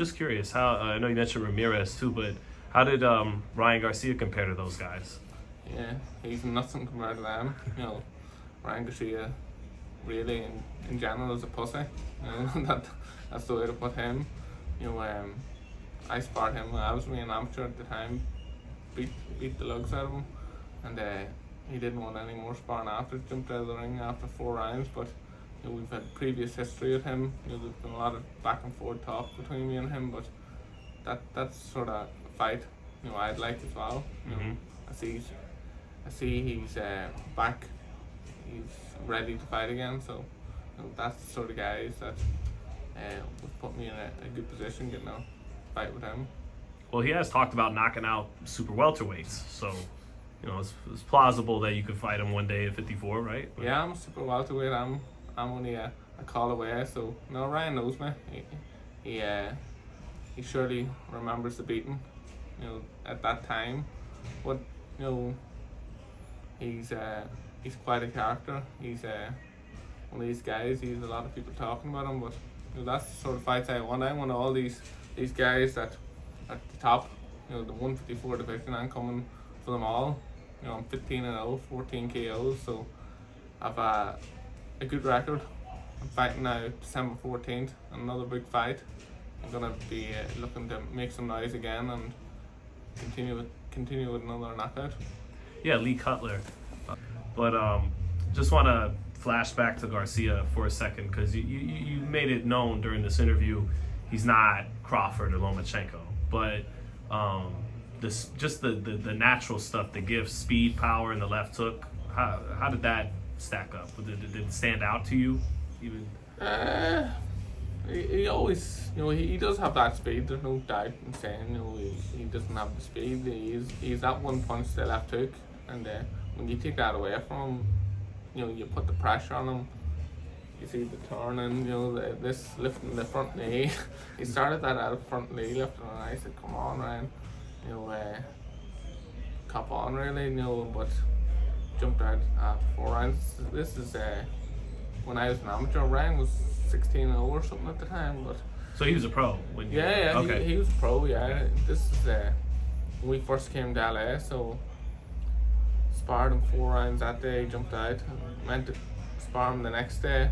just curious, how I know you mentioned Ramirez too, but how did Ryan Garcia compare to those guys? Yeah, he's nothing compared to them. Ryan Garcia really in general is a pussy. That's the way to put him. I sparred him when I was an amateur at the time, beat the lugs out of him, and he didn't want any more sparring after. Jumped out of the ring after 4 rounds, but we've had previous history with him. There's been a lot of back and forth talk between me and him, but that's sort of a fight I'd like as well. I see he's back. He's ready to fight again. So that's the sort of guys that would put me in a good position getting a fight with him. Well, he has talked about knocking out super welterweights, so it's plausible that you could fight him one day at 54, right? Yeah, I'm a super welterweight. I'm only a call away. So no, Ryan knows me. He surely remembers the beating, at that time. But he's quite a character. He's one of these guys. He's a lot of people talking about him, but that's the sort of fights I want. I want all these guys that at the top, the 154 division. I'm coming for them all. I'm 15-0, 14 KOs, so I've a good record. I'm fighting now December 14th, another big fight. I'm gonna be looking to make some noise again and continue with another knockout. Yeah, Lee Cutler. But just want to flash back to Garcia for a second, because you made it known during this interview he's not Crawford or Lomachenko, but the natural stuff, the gifts, speed, power, and the left hook. How did that stack up? Did it stand out to you? Even he always, he does have that speed. There's no doubt in saying, he doesn't have the speed. He's that one punch, the left hook, and when you take that away from him, you put the pressure on him. You see the turning, this lifting the front knee. He started that out of front knee lifting, and I said, "Come on, Ryan, cop on, really." But jumped out after 4 rounds. This is when I was an amateur. Ryan was 16-0 or something at the time, but so he was a pro when you... Yeah, okay. he was a pro. Yeah, this is when we first came to LA. So sparred him 4 rounds that day. Jumped out. Meant to spar him the next day.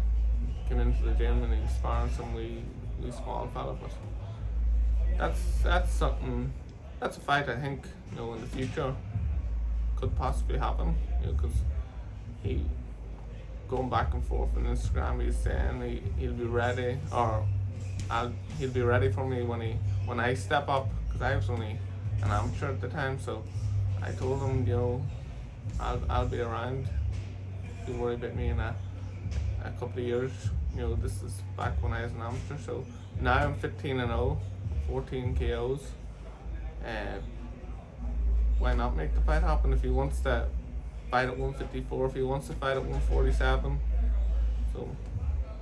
Came into the gym and he was sparring some wee small fella. But that's something. That's a fight I think in the future could possibly happen. Because he. Going back and forth on Instagram, he's saying he'll be ready, or he'll be ready for me when I step up, because I was only an amateur at the time. So I told him, I'll be around. Don't worry about me in a couple of years. This is back when I was an amateur. So now I'm 15-0, 14 KOs. Why not make the fight happen if he wants to fight at 154, if he wants to fight at 147? So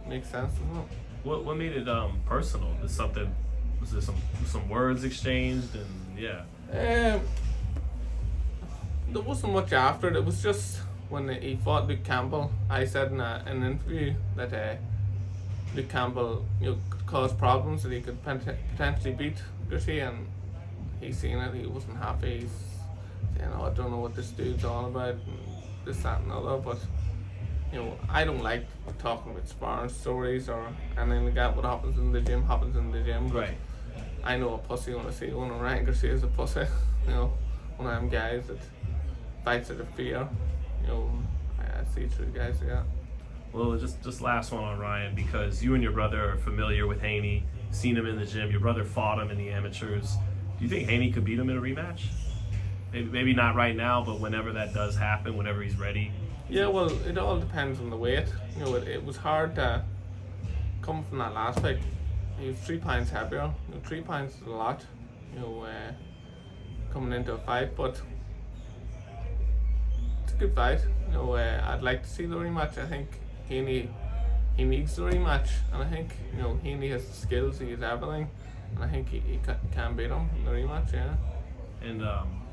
makes sense, doesn't it? What made it personal? Was there some words exchanged? And yeah, there wasn't much after it. It was just when he fought Luke Campbell. I said in an interview that Luke Campbell could cause problems, that he could potentially beat Garcia, and he seen it. He wasn't happy. He's saying, "Oh, I don't know what this dude's all about," and this, that, and other. But I don't like talking about sparring stories or anything like that. What happens in the gym happens in the gym. But right. I know a pussy when I see one, and Ryan Garcia is a pussy. One of them guys that fights out of fear. I see through guys like that. Well, just last one on Ryan, because you and your brother are familiar with Haney, seen him in the gym. Your brother fought him in the amateurs. Do you think Haney could beat him in a rematch? Maybe not right now, but whenever that does happen, whenever he's ready. Yeah, well, it all depends on the weight. It was hard to come from that last fight. He was 3 pounds heavier. 3 pounds is a lot. Coming into a fight, but it's a good fight. I'd like to see the rematch. I think Haney, he needs the rematch, and I think Haney has the skills, he has everything, and I think he can beat him in the rematch. Yeah. And